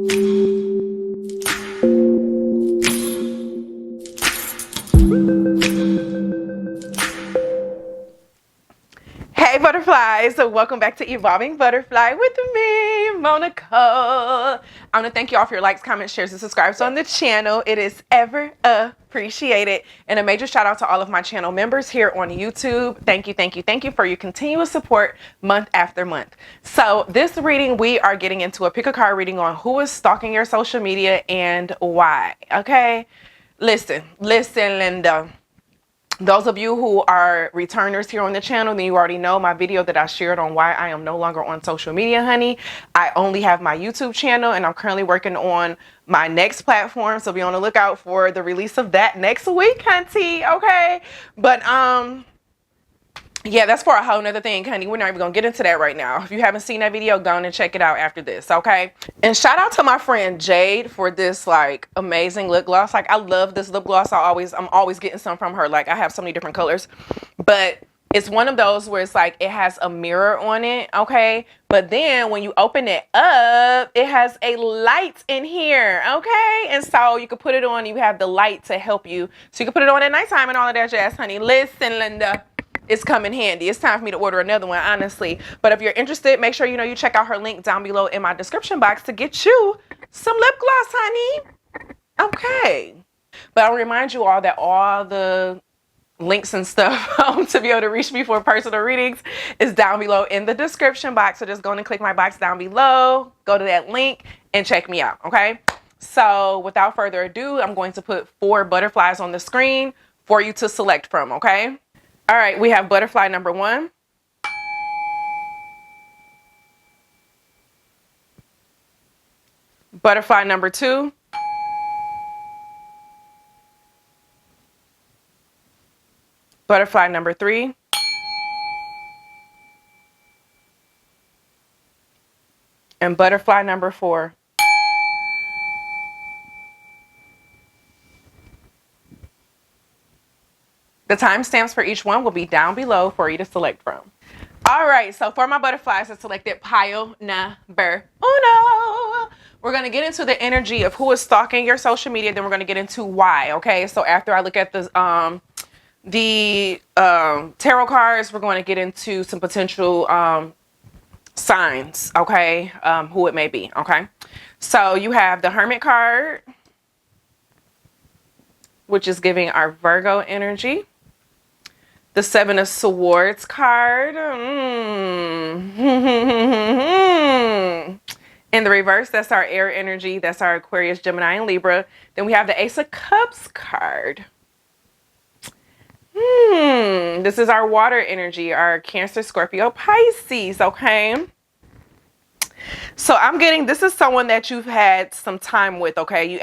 Hey butterflies, so welcome back to Evolving Butterfly with me, Monica. I want to thank you all for your likes, comments, shares, and subscribes on the channel. It is ever appreciated. And a major shout out to all of my channel members here on YouTube. Thank you for your continuous support month after month. So this reading, we are getting into a pick a card reading on who is stalking your social media and why. Okay, listen, Linda. Those of you who are returners here on the channel, then you already know my video that I shared on why I am no longer on social media, honey. I only have my YouTube channel, and I'm currently working on my next platform. So be on the lookout for the release of that next week, hunty. Okay. But, yeah, that's for a whole nother thing, honey. We're not even gonna get into that right now. If you haven't seen that video, go on and check it out after this, okay? And shout out to my friend Jade for this like amazing lip gloss. Like, I love this lip gloss. I'm always getting some from her. Like, I have so many different colors, but it's one of those where it's like it has a mirror on it, okay? But then when you open it up, it has a light in here, okay? And so you can put it on. You have the light to help you, so you can put it on at nighttime and all of that jazz, honey. Listen, Linda. It's come in handy. It's time for me to order another one, honestly. But if you're interested, make sure you check out her link down below in my description box to get you some lip gloss, honey. Okay. But I'll remind you all that all the links and stuff to be able to reach me for personal readings is down below in the description box. So just go and click my box down below, go to that link, and check me out, okay? So without further ado, I'm going to put 4 butterflies on the screen for you to select from, okay? All right, we have butterfly number 1. Butterfly number 2. Butterfly number 3. And butterfly number 4. The timestamps for each one will be down below for you to select from. All right, so for my butterflies, I selected pile number 1. We're going to get into the energy of who is stalking your social media. Then we're going to get into why, okay? So after I look at the tarot cards, we're going to get into some potential signs, okay? Who it may be, okay? So you have the Hermit card, which is giving our Virgo energy. The 7 of Swords card. In the reverse, that's our air energy. That's our Aquarius, Gemini, and Libra. Then we have the Ace of Cups card. This is our water energy, our Cancer, Scorpio, Pisces, okay? So I'm getting, this is someone that you've had some time with, okay? You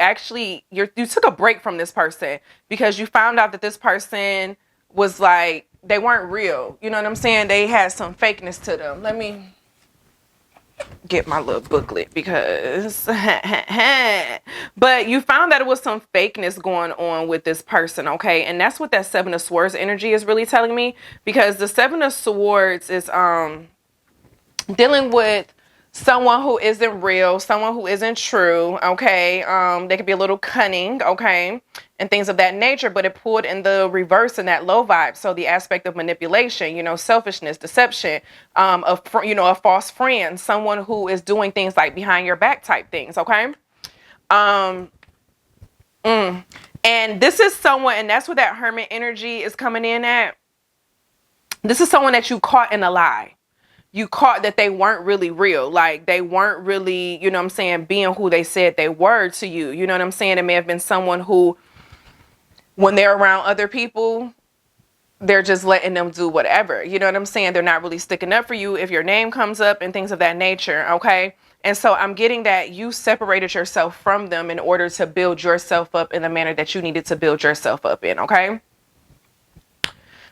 took a break from this person because you found out that this person was like, they weren't real. You know what I'm saying? They had some fakeness to them. Let me get my little booklet because, but you found that it was some fakeness going on with this person, okay? And that's what that 7 of Swords energy is really telling me, because the 7 of Swords is dealing with someone who isn't real, someone who isn't true, okay? They could be a little cunning, okay? And things of that nature, but it pulled in the reverse in that low vibe. So the aspect of manipulation, selfishness, deception, a false friend, someone who is doing things like behind your back type things, okay? And this is someone, and that's where that Hermit energy is coming in at. This is someone that you caught in a lie. You caught that they weren't really real. Like, they weren't really, being who they said they were to you. You know what I'm saying? It may have been someone who, when they're around other people, they're just letting them do whatever. You know what I'm saying? They're not really sticking up for you if your name comes up and things of that nature, okay? And so I'm getting that you separated yourself from them in order to build yourself up in the manner that you needed to build yourself up in, okay?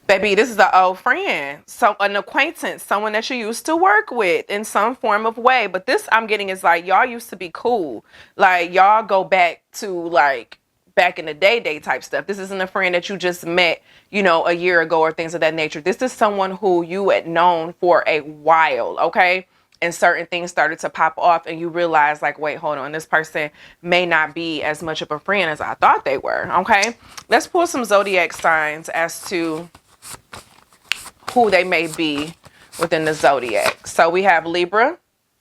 Baby, this is an old friend, so an acquaintance, someone that you used to work with in some form of way. But this I'm getting is like, y'all used to be cool. Like, y'all go back to like back in the day type stuff. This isn't a friend that you just met, a year ago or things of that nature. This is someone who you had known for a while, okay? and certain things started to pop off, and you realize like, wait, hold on, this person may not be as much of a friend as I thought they were. Okay, let's pull some zodiac signs as to who they may be within the zodiac. So we have Libra.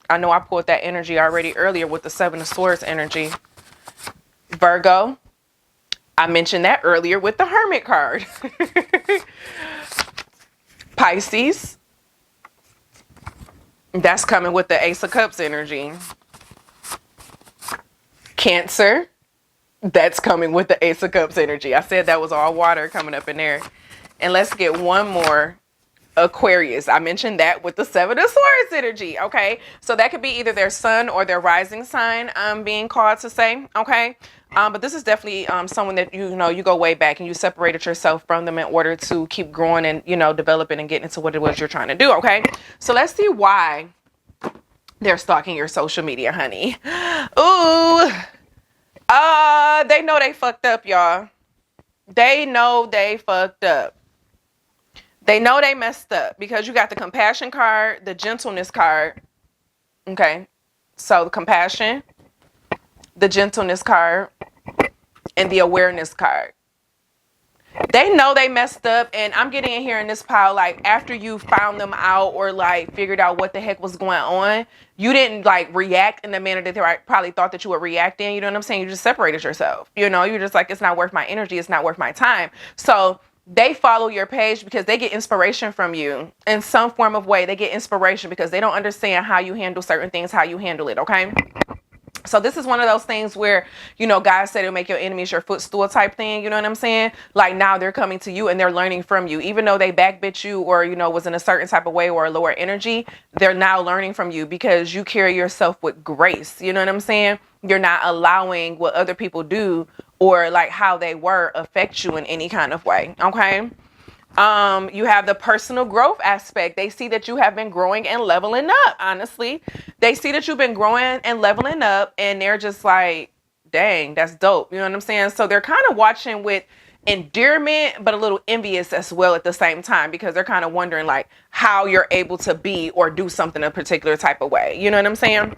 I know I pulled that energy already earlier with the Seven of Swords energy. Virgo. I mentioned that earlier with the Hermit card. Pisces. That's coming with the Ace of Cups energy. Cancer. That's coming with the Ace of Cups energy. I said that was all water coming up in there. And let's get one more. Aquarius. I mentioned that with the Seven of Swords energy. Okay, so that could be either their sun or their rising sign. I'm being called to say. Okay, but this is definitely someone that you go way back and you separated yourself from them in order to keep growing and developing and getting into what it was you're trying to do. Okay, so let's see why they're stalking your social media, honey. Ooh, they know they fucked up, y'all. They know they fucked up. They know they messed up because you got the compassion card, the gentleness card. Okay. So the compassion, the gentleness card, and the awareness card. They know they messed up, and I'm getting in here in this pile, like after you found them out or like figured out what the heck was going on, you didn't like react in the manner that they probably thought that you would react in. You know what I'm saying? You just separated yourself. You're just like, it's not worth my energy. It's not worth my time. So they follow your page because they get inspiration from you in some form of way. They get inspiration because they don't understand how you handle certain things, how you handle it. Okay. So this is one of those things where, God said it'll make your enemies your footstool type thing. You know what I'm saying? Like now they're coming to you and they're learning from you, even though they backbit you or, was in a certain type of way or a lower energy. They're now learning from you because you carry yourself with grace. You know what I'm saying? You're not allowing what other people do or like how they were affect you in any kind of way. Okay. You have the personal growth aspect. They see that you have been growing and leveling up. Honestly, they see that you've been growing and leveling up and they're just like, dang, that's dope. You know what I'm saying? So they're kind of watching with endearment, but a little envious as well at the same time, because they're kind of wondering like how you're able to be or do something a particular type of way. You know what I'm saying?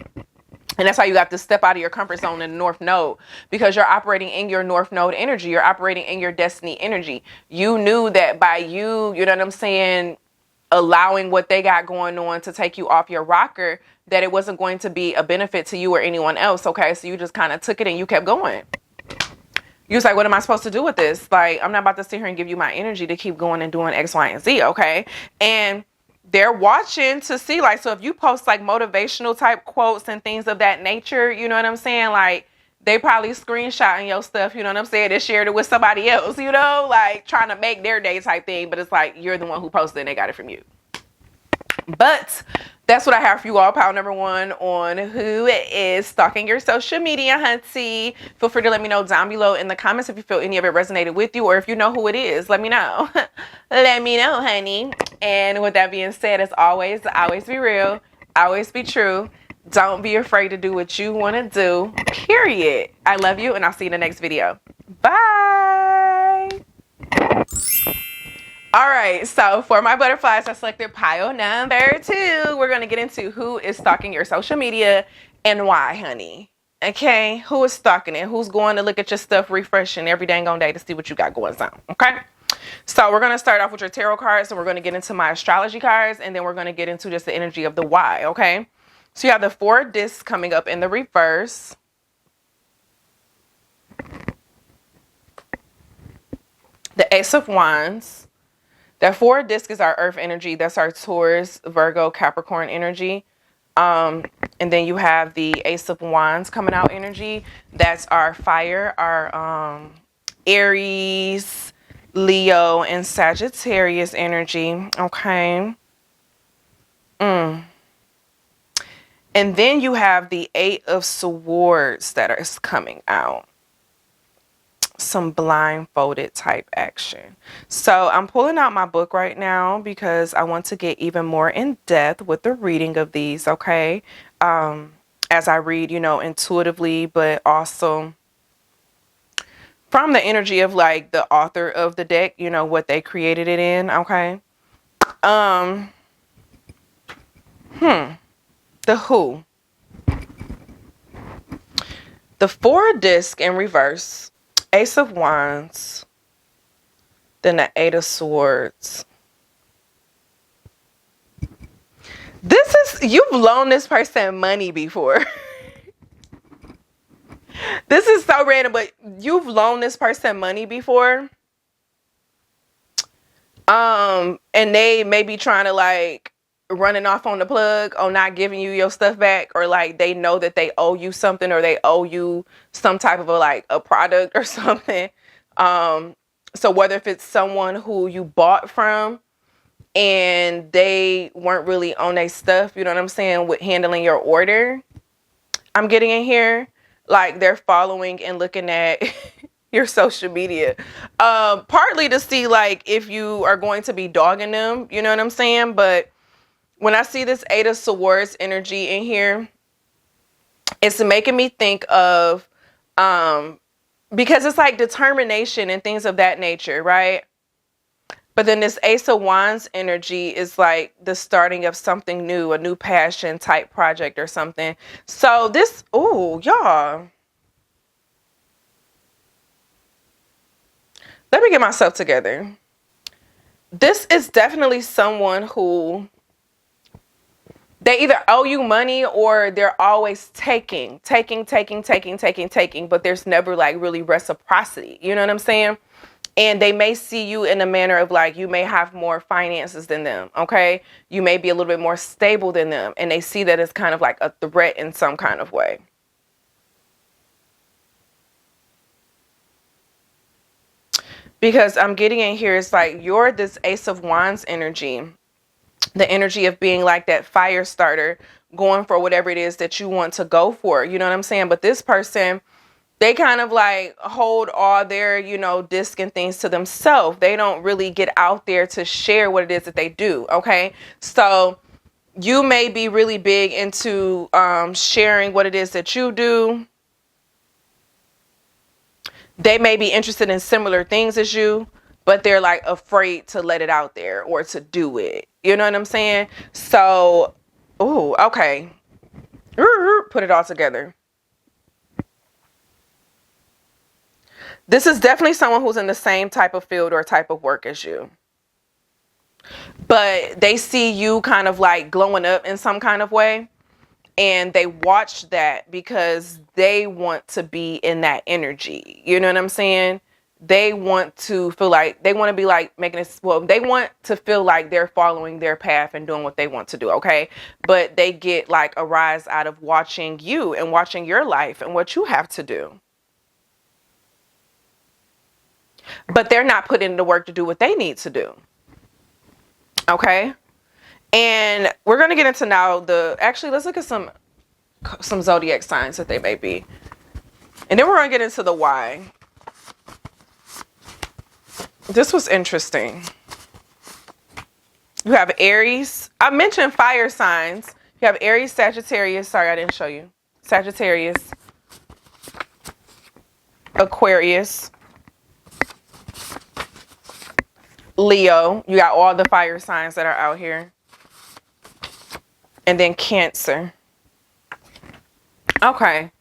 And that's why you have to step out of your comfort zone in the North Node, because you're operating in your North Node energy. You're operating in your destiny energy. You knew that by you know what I'm saying, allowing what they got going on to take you off your rocker, that it wasn't going to be a benefit to you or anyone else. Okay, so you just kind of took it and you kept going. You was like, what am I supposed to do with this? Like, I'm not about to sit here and give you my energy to keep going and doing X, Y, and Z. Okay, and they're watching to see, like, so if you post like motivational type quotes and things of that nature, you know what I'm saying? Like, they probably screenshotting your stuff, you know what I'm saying? They shared it with somebody else, like trying to make their day type thing. But it's like, you're the one who posted and they got it from you. But that's what I have for you all. Pile number one on who is stalking your social media, hunty. Feel free to let me know down below in the comments if you feel any of it resonated with you, or if you know who it is, let me know. Let me know, honey. And with that being said, as always be real, always be true. Don't be afraid to do what you want to do, period. I love you, and I'll see you in the next video. Bye. All right, so for my butterflies, I selected pile number 2. We're going to get into who is stalking your social media and why, honey. Okay, who is stalking it? Who's going to look at your stuff, refreshing every dang on day to see what you got going on, okay? So we're going to start off with your tarot cards, and we're going to get into my astrology cards, and then we're going to get into just the energy of the why, okay? So you have the 4 discs coming up in the reverse. The Ace of Wands. That 4 disc is our earth energy. That's our Taurus, Virgo, Capricorn energy. And then you have the Ace of Wands coming out energy. That's our fire, our Aries, Leo, and Sagittarius energy. Okay. And then you have the 8 of Swords that is coming out. Some blindfolded type action. So I'm pulling out my book right now because I want to get even more in depth with the reading of these, okay? As I read, intuitively, but also from the energy of like the author of the deck, what they created it in, okay? The Who. The Four Disc in reverse. Ace of Wands. Then the Eight of Swords. This is, you've loaned this person money before. This is so random, but you've loaned this person money before. And they may be trying to like running off on the plug or not giving you your stuff back, or like they know that they owe you something, or they owe you some type of a product or something. So whether if it's someone who you bought from and they weren't really on their stuff, you know what I'm saying, with handling your order, I'm getting in here, like they're following and looking at your social media, partly to see like if you are going to be dogging them, you know what I'm saying. But when I see this Eight of Swords energy in here, it's making me think of, because it's like determination and things of that nature, right? But then this Ace of Wands energy is like the starting of something new, a new passion type project or something. So this, ooh, y'all. Let me get myself together. This is definitely someone who, they either owe you money or they're always taking, but there's never like really reciprocity. You know what I'm saying? And they may see you in a manner of like, you may have more finances than them. Okay. You may be a little bit more stable than them. And they see that as kind of like a threat in some kind of way. Because I'm getting in here, it's like you're this Ace of Wands energy. The energy of being like that fire starter, going for whatever it is that you want to go for. You know what I'm saying? But this person, they kind of like hold all their, you know, disc and things to themselves. They don't really get out there to share what it is that they do. Okay. So you may be really big into sharing what it is that you do. They may be interested in similar things as you, but they're like afraid to let it out there or to do it. You know what I'm saying? So, oh, okay. Put it all together. This is definitely someone who's in the same type of field or type of work as you. But they see you kind of like glowing up in some kind of way. And they watch that because they want to be in that energy. You know what I'm saying? They want to feel like, they want to be like making this, well, they want to feel like they're following their path and doing what they want to do. Okay. But they get like a rise out of watching you and watching your life and what you have to do. But they're not putting in the work to do what they need to do. Okay. And we're going to get into now actually, let's look at some zodiac signs that they may be. And then we're going to get into the why. This was interesting. You have Aries. I mentioned fire signs. You have Aries, Sagittarius. Sorry, I didn't show you. Sagittarius. Aquarius. Leo. You got all the fire signs that are out here. And then Cancer. Okay.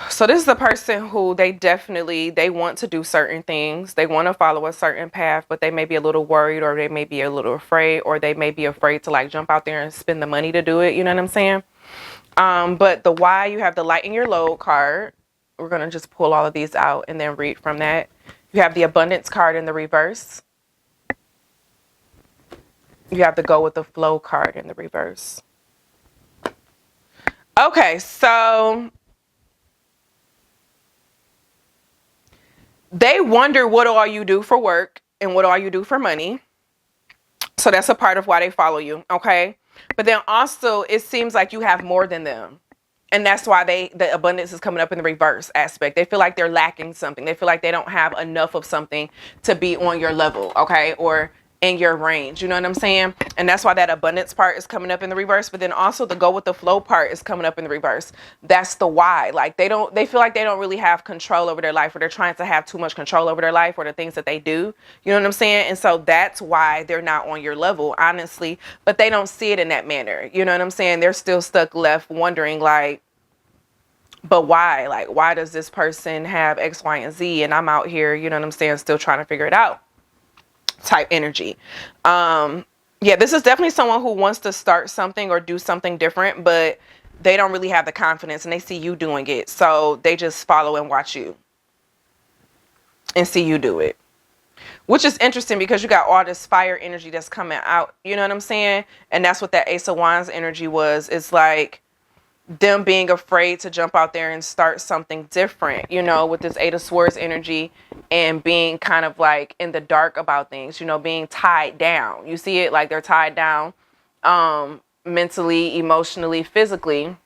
So this is a person who they want to do certain things. They want to follow a certain path, but they may be a little worried, or they may be a little afraid, or they may be afraid to like jump out there and spend the money to do it. You know what I'm saying? But the why, you have the lighten your load card. We're going to just pull all of these out and then read from that. You have the abundance card in the reverse. You have the go with the flow card in the reverse. Okay, so they wonder what all you do for work and what all you do for money. So that's a part of why they follow you, okay? But then also it seems like you have more than them. And that's why the abundance is coming up in the reverse aspect. They feel like they're lacking something. They feel like they don't have enough of something to be on your level, okay? Or in your range. You know what I'm saying? And that's why that abundance part is coming up in the reverse. But then also the go with the flow part is coming up in the reverse. That's the why. Like they feel like they don't really have control over their life, or they're trying to have too much control over their life or the things that they do. You know what I'm saying? And so that's why they're not on your level, honestly. But they don't see it in that manner. You know what I'm saying? They're still stuck left wondering like, but why? Like, why does this person have X, Y, and Z? And I'm out here, you know what I'm saying, still trying to figure it out type energy. Yeah, this is definitely someone who wants to start something or do something different, but they don't really have the confidence and they see you doing it. So they just follow and watch you and see you do it. Which is interesting because you got all this fire energy that's coming out. You know what I'm saying? And that's what that Ace of Wands energy was. It's like them being afraid to jump out there and start something different, you know, with this Eight of Swords energy, and being kind of like in the dark about things, you know, being tied down. You see it like they're tied down mentally, emotionally, physically,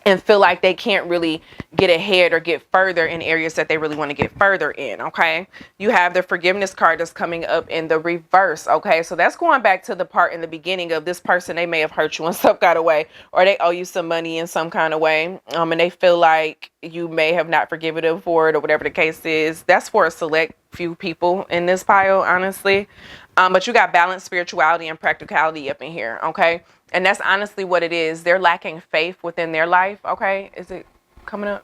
and feel like they can't really get ahead or get further in areas that they really want to get further in. Okay, you have the forgiveness card that's coming up in the reverse. Okay, so that's going back to the part in the beginning of this person. They may have hurt you in some kind of way, or they owe you some money in some kind of way, and they feel like you may have not forgiven them for it, or whatever the case is. That's for a select few people in this pile, honestly. But you got balance, spirituality, and practicality up in here. Okay. And that's honestly what it is. They're lacking faith within their life. Okay. Is it coming up?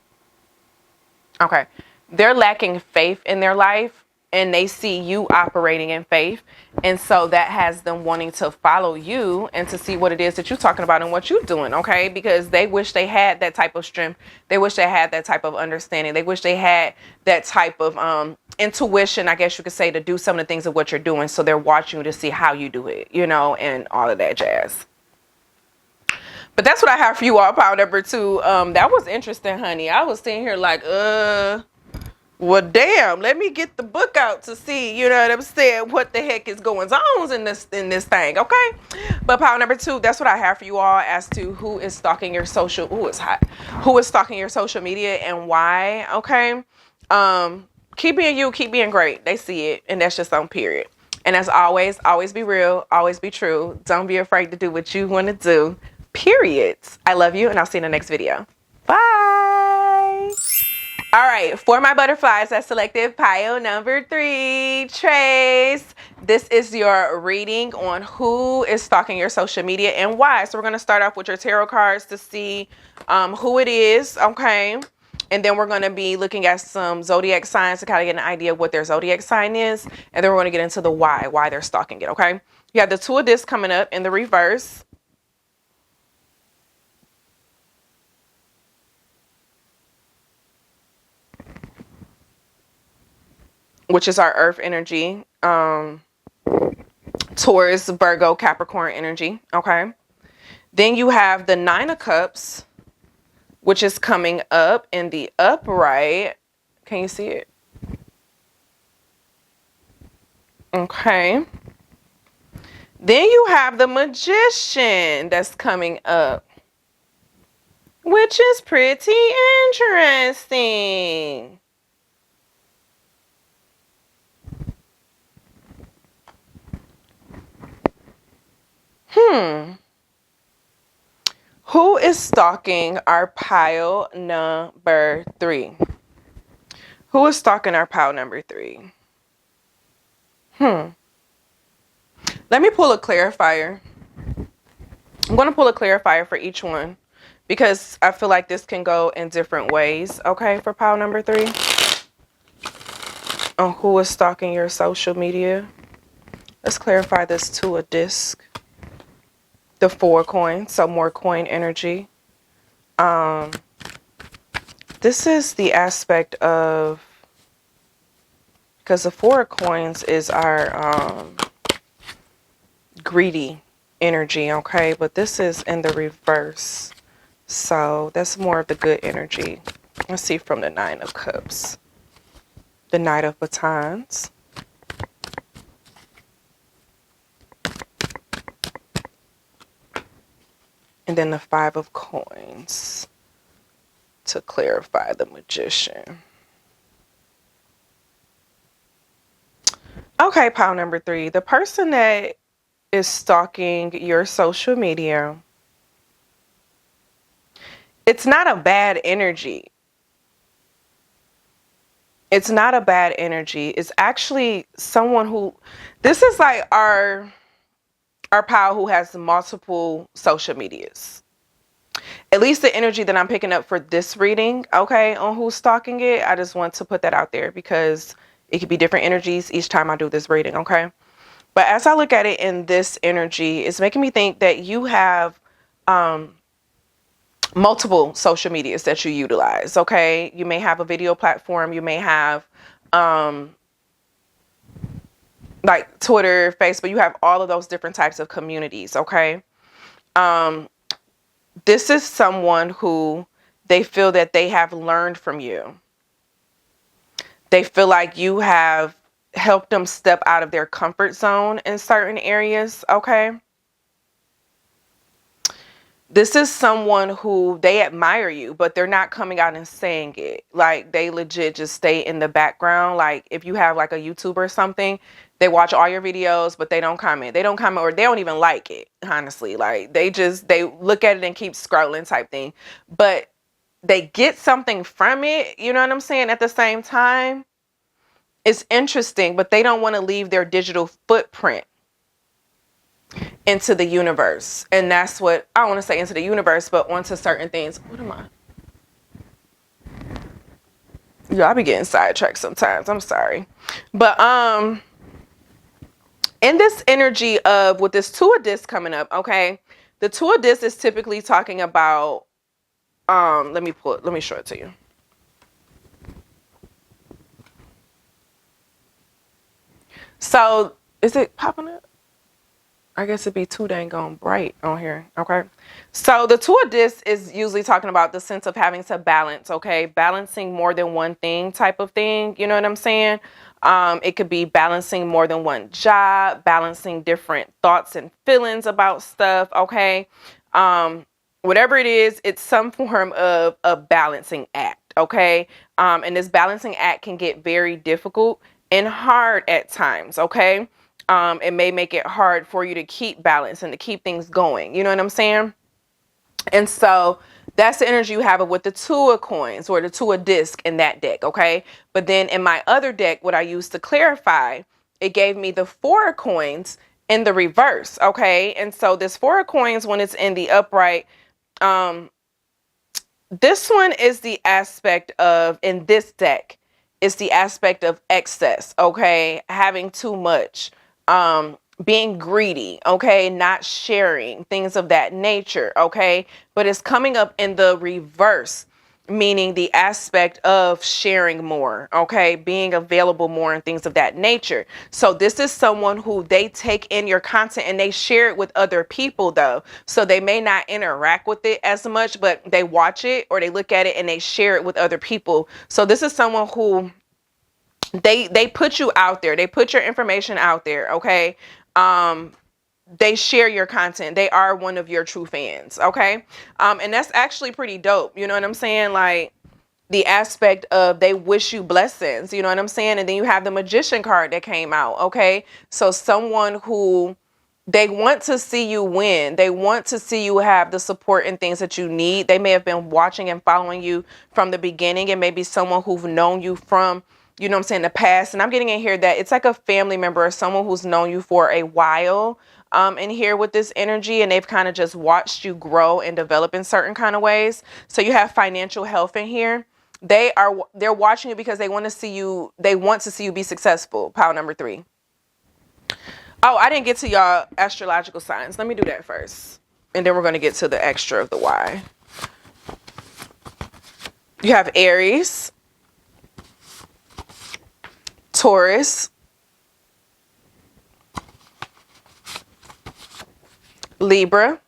Okay. They're lacking faith in their life, and they see you operating in faith. And so that has them wanting to follow you and to see what it is that you're talking about and what you're doing. Okay. Because they wish they had that type of strength. They wish they had that type of understanding. They wish they had that type of intuition, I guess you could say, to do some of the things of what you're doing. So they're watching you to see how you do it, you know, and all of that jazz. But that's what I have for you all, pile number 2. That was interesting, honey. I was sitting here like, well, damn, let me get the book out to see, you know what I'm saying, what the heck is going on in this thing, okay? But pile number 2, that's what I have for you all as to who is stalking your social, who is stalking your social media and why, okay? Keep being you, keep being great. They see it, and that's just on period. And as always be real, always be true. Don't be afraid to do what you want to do. Period. I love you, and I'll see you in the next video. Bye. All right, for my butterflies, I selected pile number 3, Trace. This is your reading on who is stalking your social media and why. So we're going to start off with your tarot cards to see who it is, okay? And then we're going to be looking at some zodiac signs to kind of get an idea of what their zodiac sign is. And then we're going to get into the why they're stalking it, okay? You have the Two of Discs coming up in the reverse. Which is our earth energy, Taurus, Virgo, Capricorn energy, okay? Then you have the Nine of Cups, which is coming up in the upright. Can you see it? Okay. Then you have the Magician that's coming up, which is pretty interesting. Who is stalking our pile number 3? Who is stalking our pile number 3? Let me pull a clarifier. I'm going to pull a clarifier for each one because I feel like this can go in different ways, okay, for pile number 3. On who is stalking your social media. Let's clarify this Two of Discs. The 4 coins, so more coin energy. This is the aspect of, because the 4 of coins is our greedy energy, okay? But this is in the reverse, so that's more of the good energy. Let's see from the Nine of Cups. The Knight of Batons. And then the 5 of Coins to clarify the Magician. Okay, pile number 3. The person that is stalking your social media, it's not a bad energy. It's not a bad energy. It's actually someone who, this is like our pal who has multiple social medias. At least the energy that I'm picking up for this reading, okay, on who's stalking it. I just want to put that out there because it could be different energies each time I do this reading, okay? But as I look at it in this energy, it's making me think that you have multiple social medias that you utilize, okay? You may have a video platform. You may have like Twitter, Facebook. You have all of those different types of communities, okay? This is someone who they feel that they have learned from you. They feel like you have helped them step out of their comfort zone in certain areas, okay? This is someone who they admire you, but they're not coming out and saying it. Like they legit just stay in the background. Like if you have like a YouTuber or something, they watch all your videos, but they don't comment. They don't comment or they don't even like it, honestly. Like they look at it and keep scrolling type thing. But they get something from it, you know what I'm saying? At the same time, it's interesting, but they don't want to leave their digital footprint into the universe. And that's what I want to say, into the universe, but onto certain things. What am I? Yeah, I be getting sidetracked sometimes. I'm sorry. But in this energy of with this Two of Discs coming up, okay? The Two of Discs is typically talking about let me show it to you. So is it popping up? I guess it'd be too dang on bright on here. Okay. So the Two of Discs is usually talking about the sense of having to balance, okay? Balancing more than one thing type of thing. You know what I'm saying? It could be balancing more than one job, balancing different thoughts and feelings about stuff, okay? Whatever it is, it's some form of a balancing act, okay? And this balancing act can get very difficult and hard at times, okay? It may make it hard for you to keep balance and to keep things going. You know what I'm saying? And so that's the energy you have with the Two of Coins or the Two of Disc in that deck, okay? But then in my other deck, what I used to clarify, it gave me the Four of Coins in the reverse, okay? And so this Four of Coins, when it's in the upright, this one is the aspect of, in this deck, it's the aspect of excess, okay? Having too much, being greedy, okay? Not sharing, things of that nature, okay? But it's coming up in the reverse, meaning the aspect of sharing more, okay? Being available more and things of that nature. So this is someone who they take in your content and they share it with other people though. So they may not interact with it as much, but they watch it or they look at it and they share it with other people. So this is someone who they put you out there. They put your information out there, okay? They share your content. They are one of your true fans, okay? And that's actually pretty dope. You know what I'm saying? Like the aspect of they wish you blessings, you know what I'm saying? And then you have the Magician card that came out, okay? So someone who they want to see you win. They want to see you have the support and things that you need. They may have been watching and following you from the beginning, and maybe someone who've known you from, you know what I'm saying, the past. And I'm getting in here that it's like a family member or someone who's known you for a while in here with this energy, and they've kind of just watched you grow and develop in certain kind of ways. So you have financial health in here. They're watching you because they want to see you be successful. Pile number 3. Oh, I didn't get to y'all astrological signs. Let me do that first. And then we're going to get to the extra of the why. You have Aries, Taurus, Libra,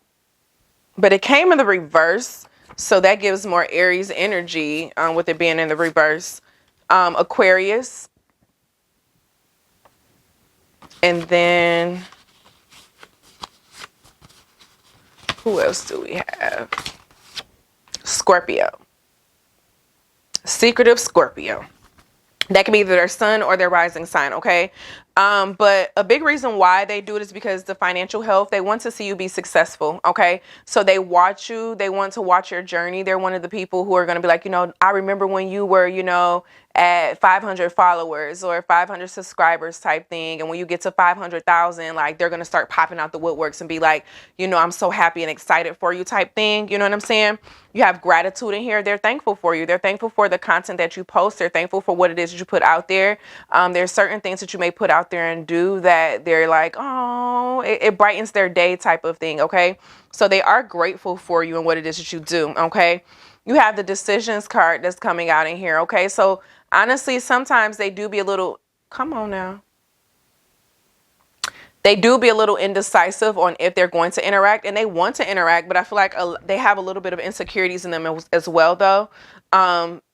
but it came in the reverse, so that gives more Aries energy with it being in the reverse. Aquarius, and then who else do we have? Scorpio. Secretive Scorpio. That can be either their sun or their rising sign, okay? But a big reason why they do it is because the financial health, they want to see you be successful. Okay. So they watch you, they want to watch your journey. They're one of the people who are going to be like, I remember when you were, at 500 followers or 500 subscribers type thing. And when you get to 500,000, like they're going to start popping out the woodworks and be like, I'm so happy and excited for you type thing. You know what I'm saying? You have gratitude in here. They're thankful for you. They're thankful for the content that you post. They're thankful for what it is that you put out there. There's certain things that you may put out there and do that they're like, oh, it brightens their day type of thing. Okay. So they are grateful for you and what it is that you do. Okay. You have the decisions card that's coming out in here. Okay. So honestly, sometimes they do be a little, come on now. They do be a little indecisive on if they're going to interact, and they want to interact, but I feel like they have a little bit of insecurities in them as well, though,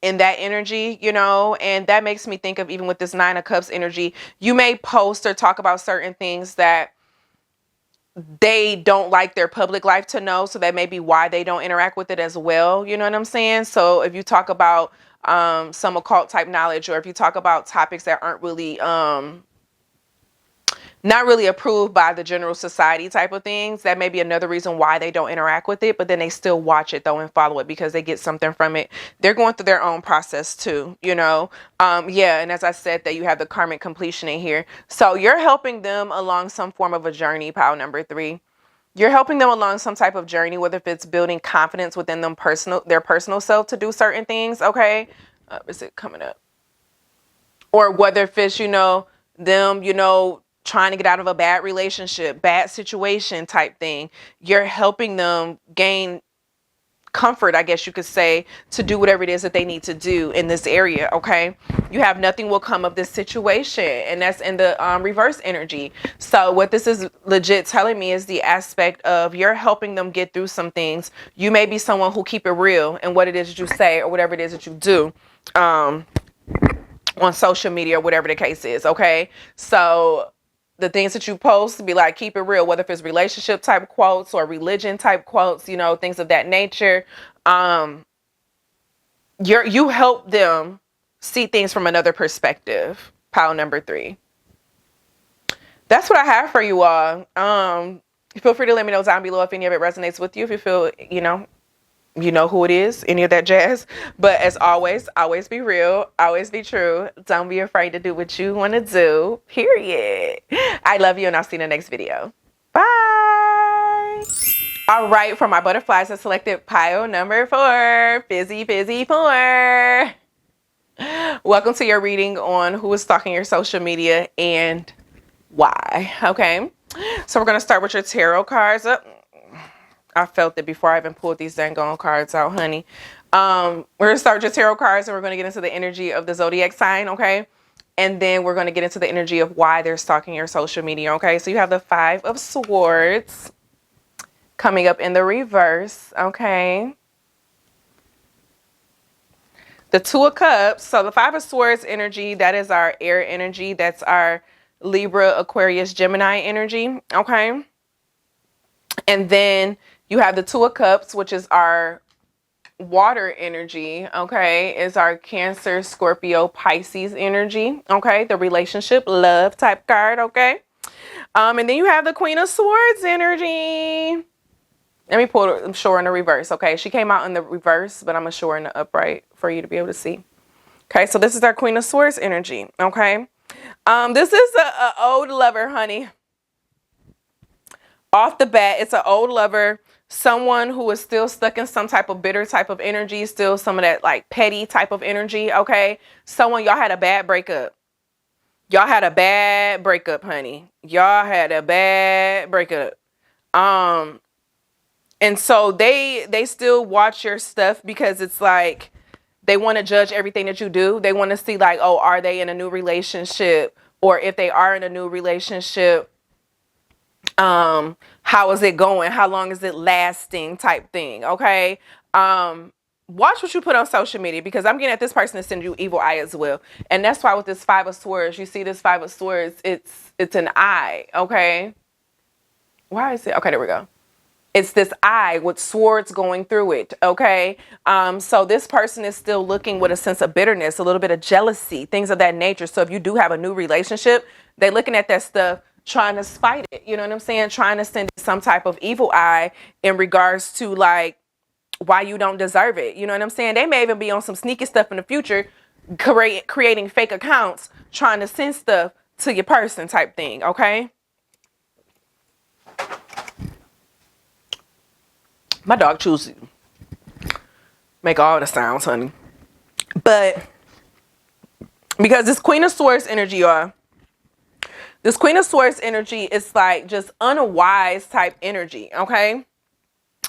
in that energy, and that makes me think of, even with this 9 of Cups energy, you may post or talk about certain things that they don't like their public life to know. So that may be why they don't interact with it as well. You know what I'm saying? So if you talk about some occult type knowledge, or if you talk about topics that aren't really not really approved by the general society type of things, that may be another reason why they don't interact with it, but then they still watch it though and follow it because they get something from it. They're going through their own process too, yeah. And as I said, that you have the karmic completion in here. So you're helping them along some form of a journey, pile number 3. You're helping them along some type of journey, whether if it's building confidence within them their personal self to do certain things. Okay. Is it coming up? Or whether if it's, them, trying to get out of a bad relationship, bad situation type thing. You're helping them gain comfort, I guess you could say, to do whatever it is that they need to do in this area. Okay. You have nothing will come of this situation, and that's in the reverse energy. So what this is legit telling me is the aspect of you're helping them get through some things. You may be someone who keep it real in what it is that you say or whatever it is that you do on social media or whatever the case is. Okay. So the things that you post, be like, keep it real, whether if it's relationship type quotes or religion type quotes, things of that nature. You help them see things from another perspective. Pile number 3. That's what I have for you all. Feel free to let me know down below if any of it resonates with you. If you feel, you know who it is, any of that jazz. But as always be real, always be true. Don't be afraid to do what you want to do, period. I love you, and I'll see you in the next video. Bye. All right, for my butterflies, I selected pile number 4, Fizzy 4. Welcome to your reading on who is stalking your social media and why. Okay, so we're going to start with your tarot cards. I felt it before I even pulled these dang on cards out, honey. We're going to start with your tarot cards, and we're going to get into the energy of the zodiac sign, okay? And then we're going to get into the energy of why they're stalking your social media, okay? So you have the 5 of Swords coming up in the reverse, okay? The 2 of Cups. So the 5 of Swords energy, that is our air energy. That's our Libra, Aquarius, Gemini energy, okay? And then you have the 2 of Cups, which is our water energy, okay? Is our Cancer, Scorpio, Pisces energy, okay? The relationship, love type card, okay? And then you have the Queen of Swords energy. Let me pull it, show her in the reverse, okay? She came out in the reverse, but I'm going to show her in the upright for you to be able to see. Okay, so this is our Queen of Swords energy, okay? This is an old lover, honey. Off the bat, it's an old lover, someone who is still stuck in some type of bitter type of energy, still some of that like petty type of energy, okay? Someone, y'all had a bad breakup. Y'all had a bad breakup, honey. Y'all had a bad breakup. And so they still watch your stuff because it's like they want to judge everything that you do. They want to see like, oh, are they in a new relationship? Or if they are in a new relationship, how is it going? How long is it lasting type thing? Okay. Watch what you put on social media, because I'm getting at this person to send you evil eye as well. And that's why with this 5 of Swords, you see this 5 of Swords, it's an eye. Okay. Why is it? Okay, there we go. It's this eye with swords going through it, okay? So this person is still looking with a sense of bitterness, a little bit of jealousy, things of that nature. So if you do have a new relationship, they're looking at that stuff, trying to spite it, you know what I'm saying? Trying to send it some type of evil eye in regards to like why you don't deserve it, you know what I'm saying? They may even be on some sneaky stuff in the future, creating fake accounts, trying to send stuff to your person type thing, okay? My dog chooses make all the sounds, honey. But because this Queen of Swords energy, y'all, this Queen of Swords energy is like just unwise type energy, okay?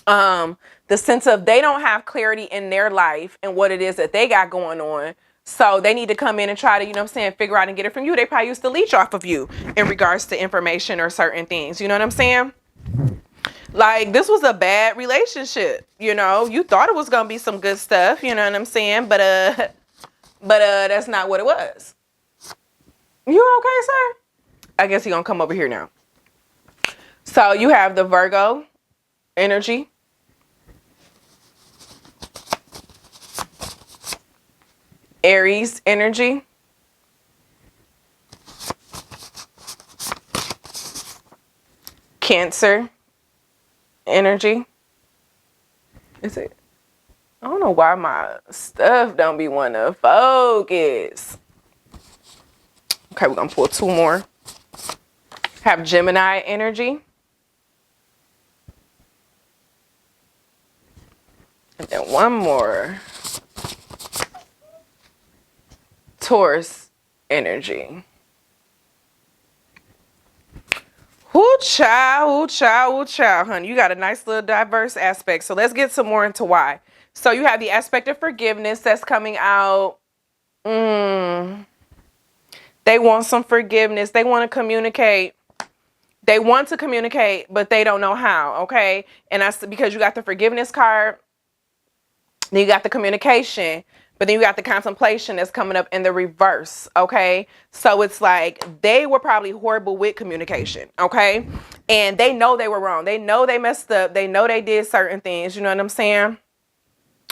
The sense of they don't have clarity in their life and what it is that they got going on. So they need to come in and try to, you know what I'm saying, figure out and get it from you. They probably used to leech off of you in regards to information or certain things. You know what I'm saying? Like, this was a bad relationship, you know. You thought it was gonna be some good stuff, you know what I'm saying? But that's not what it was. You okay, sir? I guess he gonna come over here now. So you have the Virgo energy. Aries energy. Cancer energy. Is it? I don't know why my stuff don't be want to focus. Okay, we're gonna pull two more. Have Gemini energy. And then one more. Taurus energy. Ooh, child, honey. You got a nice little diverse aspect. So let's get some more into why. So you have the aspect of forgiveness that's coming out. They want some forgiveness. They want to communicate. They want to communicate, but they don't know how, okay? And that's because you got the forgiveness card. Then you got the communication. But then you got the contemplation that's coming up in the reverse, okay? So it's like they were probably horrible with communication, okay? And they know they were wrong. They know they messed up. They know they did certain things, you know what I'm saying?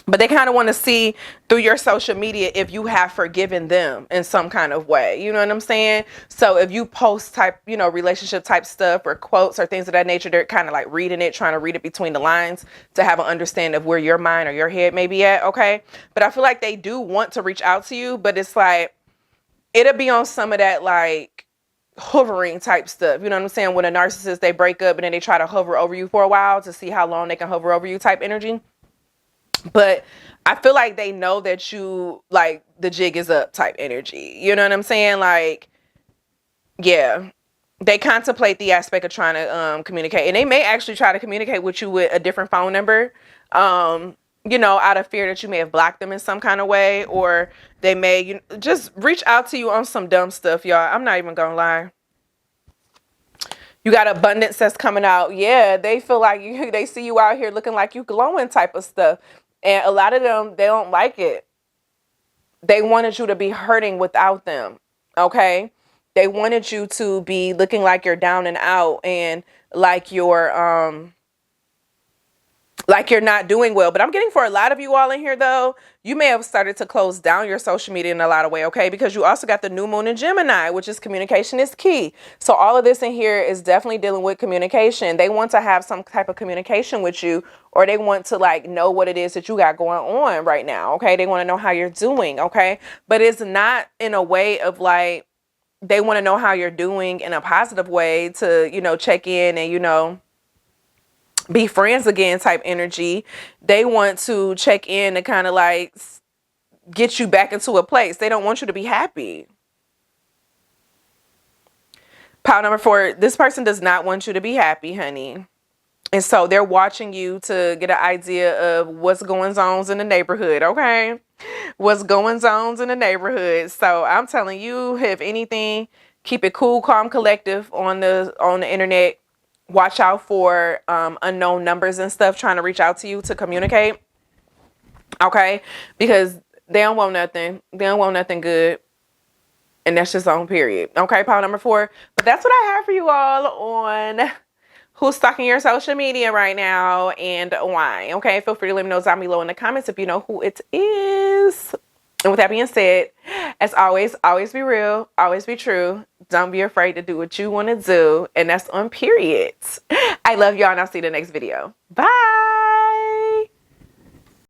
But they kind of want to see through your social media if you have forgiven them in some kind of way. You know what I'm saying? So if you post type, you know, relationship type stuff or quotes or things of that nature, they're kind of like reading it, trying to read it between the lines to have an understanding of where your mind or your head may be at. Okay. But I feel like they do want to reach out to you, but it's like, it'll be on some of that like hovering type stuff. You know what I'm saying? When a narcissist, they break up and then they try to hover over you for a while to see how long they can hover over you type energy. But I feel like they know that you like the jig is up type energy. You know what I'm saying? Like, yeah, they contemplate the aspect of trying to communicate, and they may actually try to communicate with you with a different phone number. You know, out of fear that you may have blocked them in some kind of way, or they may just reach out to you on some dumb stuff, y'all. I'm not even gonna lie. You got abundance that's coming out. Yeah, they feel like they see you out here looking like you glowing type of stuff. And a lot of them, they don't like it. They wanted you to be hurting without them. Okay. They wanted you to be looking like you're down and out and like you're not doing well. But I'm getting for a lot of you all in here, though, you may have started to close down your social media in a lot of way, okay? Because you also got the new moon in Gemini, which is communication is key. So all of this in here is definitely dealing with communication. They want to have some type of communication with you, or they want to like know what it is that you got going on right now, okay? They want to know how you're doing, okay? But it's not in a way of like, they want to know how you're doing in a positive way to, you know, check in and, you know, be friends again type energy. They want to check in to kind of like get you back into a place. They don't want you to be happy. Pile number 4, this person does not want you to be happy, honey. And so they're watching you to get an idea of what's going on in the neighborhood, okay? What's going on in the neighborhood. So I'm telling you, if anything, keep it cool, calm, collective on the internet. Watch out for unknown numbers and stuff trying to reach out to you to communicate. Okay? Because they don't want nothing. They don't want nothing good. And that's just on period. Okay, pile number 4. But that's what I have for you all on who's stalking your social media right now and why. Okay, feel free to let me know down below in the comments if you know who it is. And with that being said, as always, always be real, always be true. Don't be afraid to do what you want to do. And that's on periods. I love y'all and I'll see you in the next video. Bye.